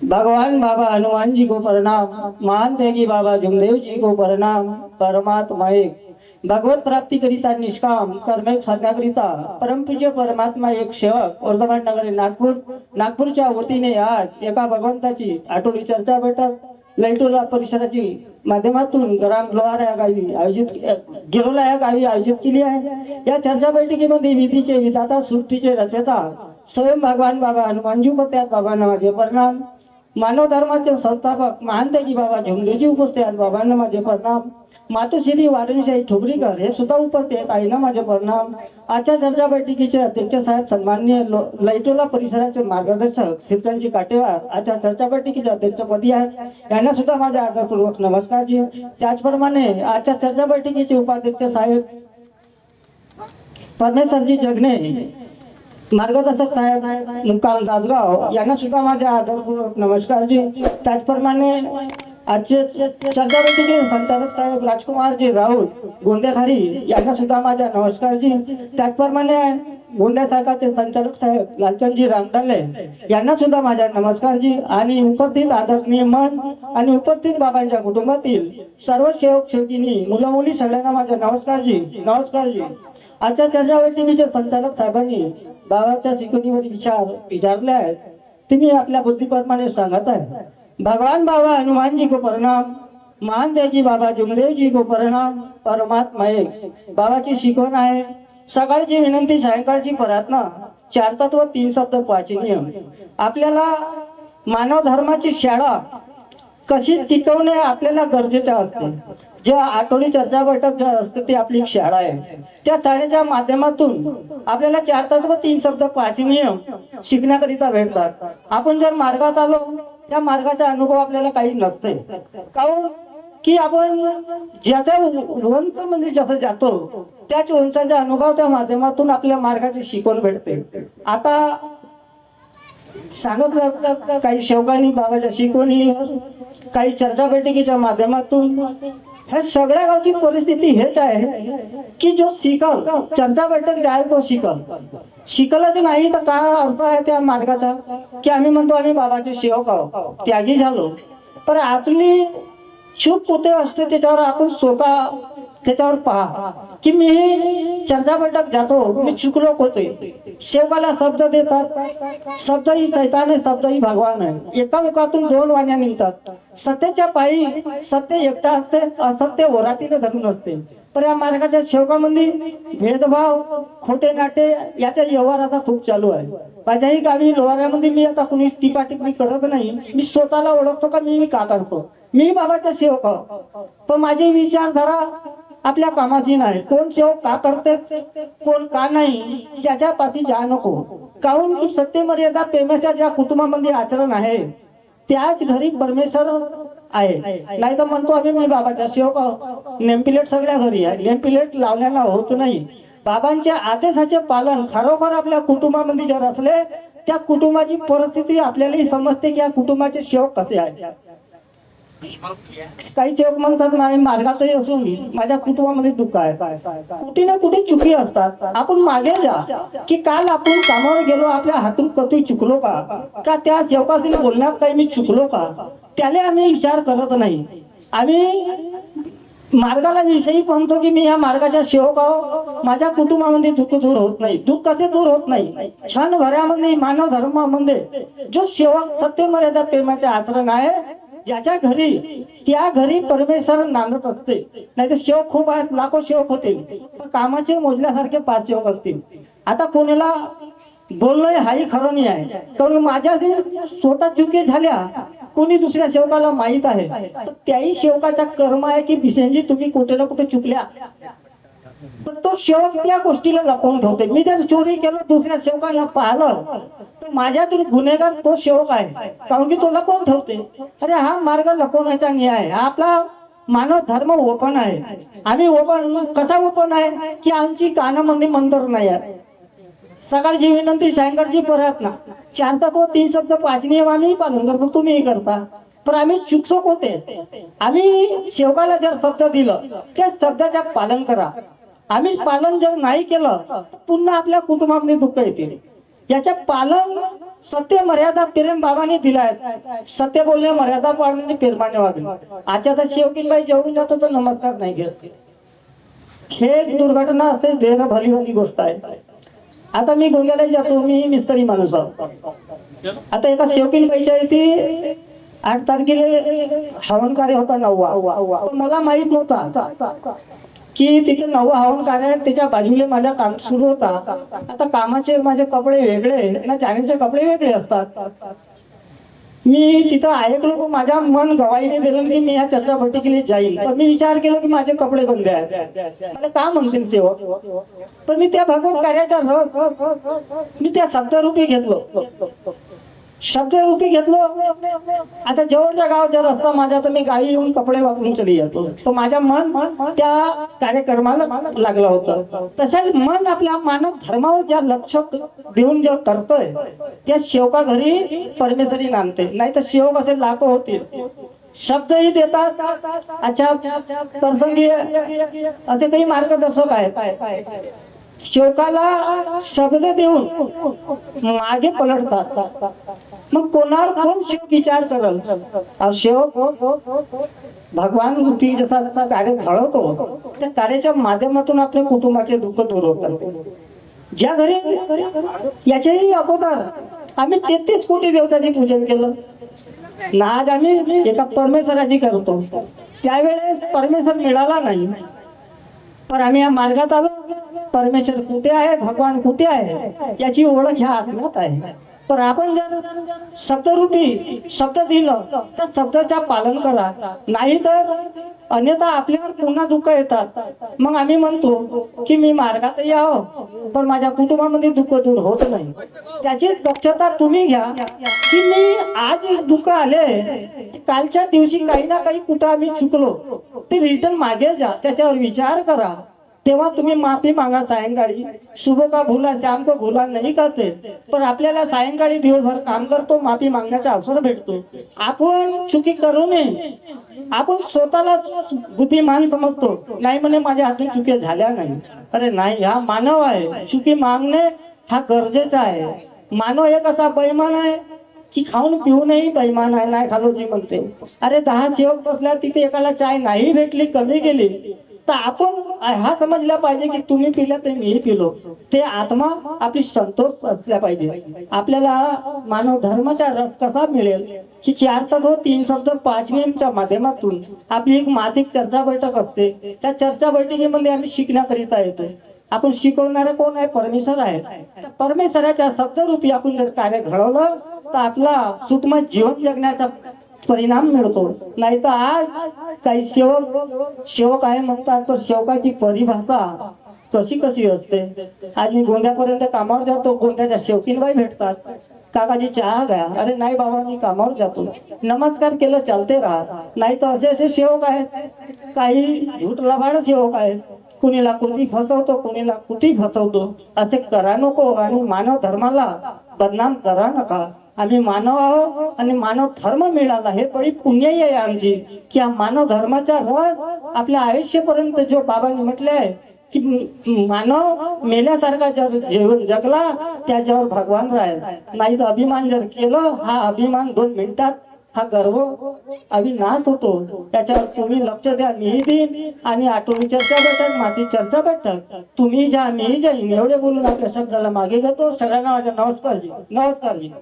भगवान बाबा हनुमान जी को प्रणाम। महान त्यागी बाबा जुमदेव जी को प्रणाम। परमात्मा एक भगवत प्राप्ति करिता निष्काम कर्म साधण्याकरिता परमपूज्य परमात्मा एक सेवक वर्धमान नगर नागपूर नागपूरच्या वतीने आज एका भगवंताची आठवडी चर्चा बैठक लैटोला परिसराची माध्यमातून ग्राम लोहारा या गावी गिरोला या गावी आयोजित केली आहे। या चर्चा बैठकीमध्ये विधीचे विधाता सृष्टीचे रचयिता स्वयं भगवान बाबा हनुमानजी उपस्थित बाबांना माझे प्रणाम। मानव धर्माचे संस्थापक महान त्यागी बाबा झुमदेवजी उपस्थित बाबांना माझे प्रणाम। मातोश्री वारणशाही ठोबरीकर हे सुद्धा उपस्थित आईना माझे प्रणाम। आजच्या चर्चा बैठकीचे अध्यक्ष साहेब सन्माननीय लैटोला परिसराचे मार्गदर्शक श्रीकांतजी काटेवार आजच्या चर्चा बैठकीचे अध्यक्षपदी आहेत, यांना सुद्धा माझे आदरपूर्वक नमस्कार जी। त्याचप्रमाणे आजच्या चर्चा बैठकीचे उपाध्यक्ष साहेब परमेश्वरजी जगणे मार्गदर्शक साहेब मुक्काम दासगाव यांना सुद्धा माझे आदरपूर्वक नमस्कार जी। त्याचप्रमाणे आजचे चर्चा बैठकीचे संचालक साहेब राजकुमारजी राऊत गोंदेखारी यांना सुद्धा माझा नमस्कार जी। त्याचप्रमाणे गोंदिया शाखाचे संचालक साहेब लालचंदजी रामडाले यांना सुद्धा माझा नमस्कार जी। आणि उपस्थित आदरणीय मन आणि उपस्थित बाबांच्या कुटुंबातील सर्व सेवक सेवकिनी मुलं मुली सगळ्यांना माझा नमस्कार जी, नमस्कार जी। आजच्या चर्चा बैठकीचे संचालक साहेबांनी बाबाच्या शिकवणीवर विचारले आहेत, तुम्ही आपल्या बुद्धीप्रमाणे सांगत आहे। भगवान बाबा हनुमान जी को प्रणाम। महान त्यागी बाबा जुमदेव जी को प्रणाम। परमात्मा एक बाबाची शिकवण आहे, सकाळची विनंती सायंकाळची प्रार्थना, चार तत्व तीन शब्द पाच नियम। आपल्याला मानव धर्माची शाळा कशी टिकवणे आपल्याला गरजेचे असते। जे आठवडी चर्चा बैठक जे असते ती आपली शाळा आहे। त्या शाळेच्या माध्यमातून आपल्याला चार तत्व तीन शब्द पाच नियम शिकण्याकरिता भेटतात। आपण जर मार्गात आलो त्या मार्गाचा अनुभव आपल्याला काही नसते, काऊन की आपण ज्याच्या वंश म्हणजे जसं जातो त्याच वंशाचा अनुभव त्या माध्यमातून आपल्या मार्गाची शिकवण भेटते। आता सांगितलं काही सेवकांनी बाबाच्या शिकवणी काही चर्चा बैठकीच्या माध्यमातून ह्या सगळ्या गावची परिस्थिती हेच आहे की जो शिकल चर्चा बैठक जाय तो शिकलच नाही तर काय अर्थ आहे त्या मार्गाचा की आम्ही म्हणतो आम्ही बाबाचे सेवक आहोत, त्यागी झालो, पण आपली चूक कुठे असते त्याच्यावर आपण स्वतः त्याच्यावर पहा की मी चर्चा बैठक जातो, मी चुकलो होते। सेवकाला शब्द देतात, शब्द ही सैतान आहे, शब्द ही भगवान आहे। एका मुखातून दोन वाण्या निघतात। सत्याच्या पायी सत्य एकटा असते, असत्य ओरातीला धरून असते। पण या मार्गाच्या सेवकामध्ये भेदभाव खोटे नाटे याचा व्यवहार आता खूप चालू आहे। माझ्याही गावी लोहाऱ्यामध्ये मी आता कुणी टिपाटिपी करत नाही, मी स्वतःला ओळखतो का मी का करतो, मी बाबाचा सेवक आहो। पण माझी विचारधारा आपल्या कामाची नाही, कोण सेवक का करते कोण का नाही त्याच्यापाशी जा नको। काहून की सत्य मर्यादा प्रेमाच्या ज्या कुटुंबामध्ये आचरण आहे त्याच घरी परमेश्वर आहे। नाही तर म्हणतो आम्ही मी बाबाचा सेवक आहो, नेमप्लेट सगळ्या घरी आहे, नेमप्लेट लावण्याला होत नाही। बाबांच्या आदेशाचे पालन खरोखर आपल्या कुटुंबामध्ये जर असले त्या कुटुंबाची परिस्थिती आपल्यालाही समजते की या कुटुंबाचे सेवक कसे आहेत। काही सेवक म्हणतात नाही मार्गातही असून माझ्या कुटुंबामध्ये दुःख आहे, कुठे ना कुठे चुकी असतात। आपण मागे जा की काल आपण कामावर गेलो, आपल्या हातून कधी चुकलो का त्या सेवकाशी बोलण्यात काही मी चुकलो का, त्याला आम्ही विचार करत नाही। आम्ही मार्गाला विषयी म्हणतो की मी या मार्गाच्या सेवक आहो, माझ्या कुटुंबामध्ये दुःख दूर होत नाही। दुःख कसे दूर होत नाही, क्षण भरामध्ये मानव धर्मामध्ये जो सेवक सत्य मर्यादा प्रेमाचे आचरण आहे ज्याच्या घरी त्या घरी परमेश्वर नांदत असते। नाही तर सेवक खूप आहेत, लाखो सेवक होतील, पण कामाचे मोजल्यासारखे 5 सेवक असतील। आता कोणाला बोलणं हाही खरं नाही आहे, कारण माझ्या स्वतः चुकी झाल्या कोणी दुसऱ्या सेवकाला माहित आहे, तर त्याही सेवकाचा कर्म आहे की बिसेंजी तुम्ही कुठे ना कुठे चुकल्या, पण तो सेवक त्या गोष्टीला लपवून ठेवते। मी जर चोरी केलं दुसऱ्या सेवकाला पाहिलं तर माझ्यातून गुन्हेगार तो सेवक आहे, कारण की तो लपवून ठेवते। अरे हा मार्ग लपवण्याचा नाही आहे, हा आपला मानव धर्म ओपन आहे। आम्ही ओपन कसा ओपन आहे की आमची कानामध्ये मंत्र नाही आहे। सकाळची विनंती सायंकाळची प्रार्थना, चार तत्व तीन शब्द पाच नियम आम्ही पालन करतो, तुम्हीही करता, पण आम्ही चुकतो कोठे। आम्ही सेवकाला जर शब्द दिलं त्या शब्दाचा पालन करा। आम्ही पालन जर नाही केलं तर पुन्हा आपल्या कुटुंबामध्ये दुःख येते। याच्या पालन सत्य मर्यादा प्रेम बाबांनी दिलाय. सत्य बोलणे, मर्यादा पाळणे, प्रेमाने वागणे. आजच्या तर शेवकीनबाई जेवून जातो तर नमस्कार नाही घेत. हे एक दुर्घटना असते, देर भली गोष्ट आहे. आता मी गोंद्याला जातो, मी मिस्त्री माणूस आहो. आता एका शेवकीनबाईच्या इथे 8 तारखेला हवन कार्य होता 9वा. मला माहित नव्हता की तिथे 9वा हवन कार्य आहे. त्याच्या बाजूला माझा काम सुरू होता. आता कामाचे माझे कपडे वेगळे ना, जाण्याचे कपडे वेगळे असतात. मी तिथं ऐकलो पण माझ्या मन गवाईने दिलं की मी ह्या चर्चा बैठकीला जाईल. पण मी विचार केला की माझे कपडे कोणते आहेत, मला का म्हणतील सेवक. पण मी त्या भगवत कार्याचा रस मी त्या शब्दरूपी घेतलो. आता जवळच्या गाव जर असता माझ्या तर मी गावी येऊन कपडे वापरून चली जातो. तो माझ्या मन त्या कार्यक्रमाला लागलं होतं. तसंच मन आपल्या मानव धर्मावर ज्या लक्ष देऊन जे करतोय त्या शेवका घरी परमेश्वरी नांदते. नाही तर शेवक असे लाखो होतील, शब्दही देतात. अच्छा प्रसंगी असे काही मार्गदर्शक आहेत, शेवकाला शब्द देऊन मागे पलटतात. मग कोणावर कोण शेवक विचार करल. शेवक भगवान रूपी जसा कार्य घडवतो त्या कार्याच्या माध्यमातून आपल्या कुटुंबाचे दुःख दूर होतात. ज्या घरी याच्याही अगोदर आम्ही 33 कोटी देवताचे पूजन केलं ना, आज आम्ही एका परमेश्वराची करतो. त्यावेळेस परमेश्वर मिळाला नाही, पण आम्ही या मार्गात आलो. परमेश्वर कुठे आहे, भगवान कुठे आहे याची ओळख ह्या आत्म्यात आहे. पण आपण जर शब्दरूपी शब्द दिलं तर शब्दाचा पालन करा, नाही तर अन्यथा आपल्यावर पुन्हा दुःख येतात. मग आम्ही म्हणतो की मी मार्गात यावं पण माझ्या कुटुंबामध्ये दुःख दूर होत नाही. त्याची दक्षता तुम्ही घ्या की मी आज दुःख आले, कालच्या दिवशी काही ना काही कुठं आम्ही चुकलो ते रिटर्न मागे जा, त्याच्यावर विचार करा. तेव्हा तुम्ही माफी मागा सायंकाळी. शुभ का भूला श्याम को भूला नाही करते, पण आपल्याला सायंकाळी दिवसभर काम करतो, माफी मागण्याचा अवसर भेटतो. आपण चुकी करू नये. आपण स्वतःला बुद्धिमान समजतो, नाही म्हणे माझ्या हातून चुकी झाल्या नाही. अरे नाही, हा मानव आहे, चुकी मागणे हा गरजेचा आहे. मानव एक असा बैमान आहे की खाऊन पिऊनही बैमान आहे, नाही खालो जी म्हणते. अरे 10 सेवक बसल्या तिथे एकाला चाय नाही भेटली, कमी गेली, तर आपण हा समजला पाहिजे की तुम्ही पिला तर मीही पिलो. ते आत्मा आपली संतोष असल्या पाहिजे. आपल्याला मानव धर्माचा रस कसा मिळेल की 4 तत्व 3 शब्द 5 नियमच्या माध्यमातून आपली एक मासिक चर्चा बैठक असते. त्या चर्चा बैठकीमध्ये आम्ही शिकण्याकरिता येतो. आपण शिकवणारे कोण आहे, परमेश्वर आहे. तर परमेश्वराच्या शब्दरूपी आपण जर कार्य घडवलं तर आपला सुखमय जीवन जगण्याचा परिणाम मिळतो. नाही तर आज काही सेवक आहे म्हणतात, तर सेवकाची परिभाषा कशी असते. आज मी गोंद्यापर्यंत कामावर जातो, गोंद्याच्या शेवकीनबाई भेटतात, काकाजी चहा घ्या. अरे नाही बाबा मी कामावर जातो, नमस्कार केलं चालते राहा. नाही तर असे सेवक आहेत, काही झूट लबाड सेवक आहेत, कुणीला कुठे फसवतो, कुणीला कुठे फसवतो. असे करा नको आणि मानव धर्माला बदनाम करा नका. आम्ही मानव आहोत आणि मानव धर्म मिळाला हे बडी पुण्याई आहे आमची की हा मानव धर्माचा रस आपल्या आयुष्यापर्यंत जो बाबांनी म्हटले आहे की मानव मेल्यासारखा जर जीवन जगला त्याच्यावर भगवान राहील. नाही तर अभिमान जर केलं, हा अभिमान 2 मिनिटात हा गर्व अविनाश होतो. त्याच्यावर तुम्ही लक्ष द्या, मीही देईन. आणि आठवणी चर्चा बैठक, माझी चर्चा बैठक, तुम्ही जा मीही जाईन, एवढे बोलून आपल्या शब्दाला मागे घेतो. सगळ्यांना माझा नमस्कार जी.